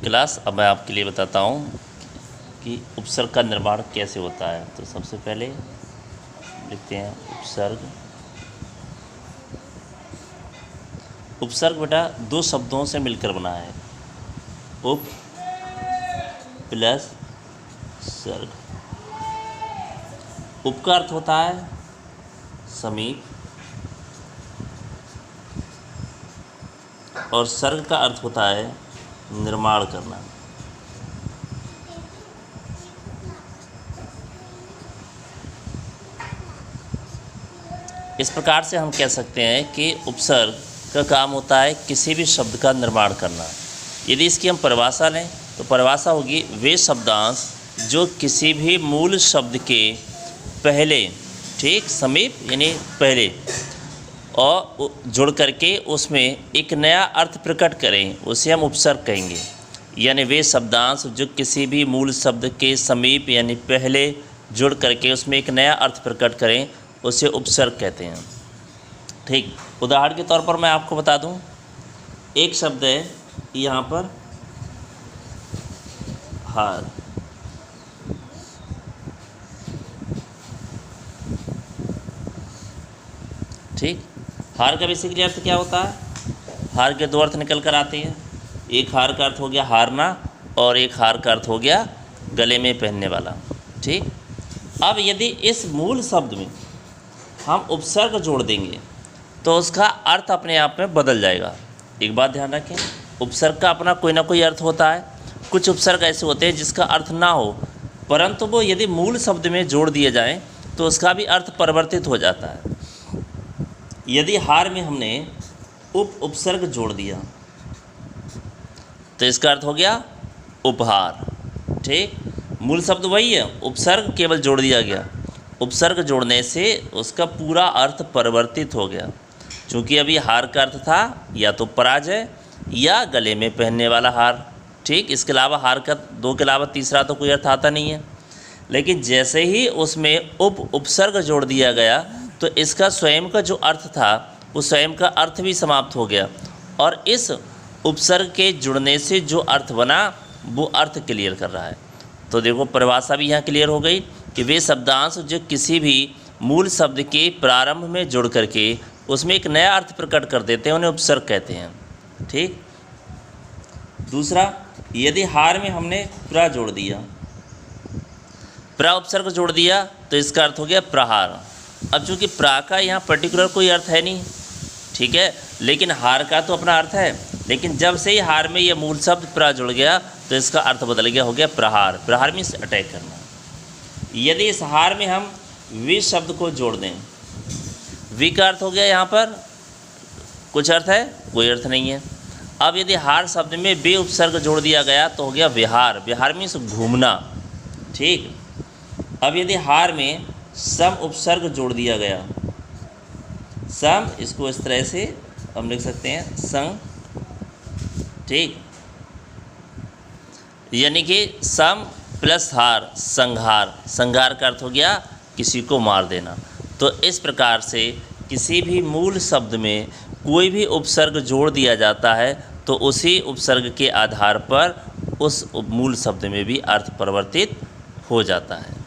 Class. अब मैं आपके लिए बताता हूँ कि उपसर्ग का निर्माण कैसे होता है। तो सबसे पहले लिखते हैं उपसर्ग। उपसर्ग बेटा दो शब्दों से मिलकर बना है, उप प्लस सर्ग। उप का अर्थ होता है समीप और सर्ग का अर्थ होता है निर्माण करना। इस प्रकार से हम कह सकते हैं कि उपसर्ग का काम होता है किसी भी शब्द का निर्माण करना। यदि इसकी हम परिभाषा लें तो परिभाषा होगी वे शब्दांश जो किसी भी मूल शब्द के पहले, ठीक, समीप यानी पहले, और जुड़ करके उसमें एक नया अर्थ प्रकट करें, उसे हम उपसर्ग कहेंगे। यानी वे शब्दांश जो किसी भी मूल शब्द के समीप यानी पहले जुड़ करके उसमें एक नया अर्थ प्रकट करें, उसे उपसर्ग कहते हैं। ठीक, उदाहरण के तौर पर मैं आपको बता दूं, एक शब्द है यहाँ पर हार। ठीक, हार का बेसिकली अर्थ क्या होता है? हार के दो अर्थ निकल कर आते हैं। एक हार का अर्थ हो गया हारना और एक हार का अर्थ हो गया गले में पहनने वाला। ठीक, अब यदि इस मूल शब्द में हम उपसर्ग जोड़ देंगे तो उसका अर्थ अपने आप में बदल जाएगा। एक बात ध्यान रखें, उपसर्ग का अपना कोई ना कोई अर्थ होता है। कुछ उपसर्ग ऐसे होते हैं जिसका अर्थ ना हो, परंतु वो यदि मूल शब्द में जोड़ दिए जाएं तो उसका भी अर्थ परिवर्तित हो जाता है। यदि हार में हमने उपसर्ग जोड़ दिया तो इसका अर्थ हो गया उपहार। ठीक, मूल शब्द वही है, उपसर्ग केवल जोड़ दिया गया। उपसर्ग जोड़ने से उसका पूरा अर्थ परिवर्तित हो गया, क्योंकि अभी हार का अर्थ था या तो पराजय या गले में पहनने वाला हार। ठीक, इसके अलावा हार का दो के अलावा तीसरा तो कोई अर्थ आता नहीं है। लेकिन जैसे ही उसमें उपसर्ग जोड़ दिया गया तो इसका स्वयं का जो अर्थ था वो स्वयं का अर्थ भी समाप्त हो गया, और इस उपसर्ग के जुड़ने से जो अर्थ बना वो अर्थ क्लियर कर रहा है। तो देखो परिभाषा भी यहाँ क्लियर हो गई कि वे शब्दांश जो किसी भी मूल शब्द के प्रारंभ में जुड़ करके उसमें एक नया अर्थ प्रकट कर देते हैं, उन्हें उपसर्ग कहते हैं। ठीक, दूसरा, यदि हार में हमने प्र जोड़ दिया, प्र उपसर्ग जोड़ दिया तो इसका अर्थ हो गया प्रहार। अब चूँकि प्रा का यहाँ पर्टिकुलर कोई अर्थ है नहीं, ठीक है, लेकिन हार का तो अपना अर्थ है। लेकिन जब से ही हार में ये मूल शब्द प्र जुड़ गया तो इसका अर्थ बदल गया, हो गया प्रहार। प्रहार मीन्स अटैक करना। यदि इस हार में हम वि शब्द को जोड़ दें, वि का अर्थ हो गया यहाँ पर कुछ अर्थ है, कोई अर्थ नहीं है। अब यदि हार शब्द में बे उपसर्ग जोड़ दिया गया तो हो गया विहार। विहार मीन्स घूमना। ठीक, अब यदि हार में सम उपसर्ग जोड़ दिया गया, सम, इसको इस तरह से हम लिख सकते हैं संग। ठीक, यानी कि सम प्लस हार संहार। संहार का अर्थ हो गया किसी को मार देना। तो इस प्रकार से किसी भी मूल शब्द में कोई भी उपसर्ग जोड़ दिया जाता है तो उसी उपसर्ग के आधार पर उस मूल शब्द में भी अर्थ परिवर्तित हो जाता है।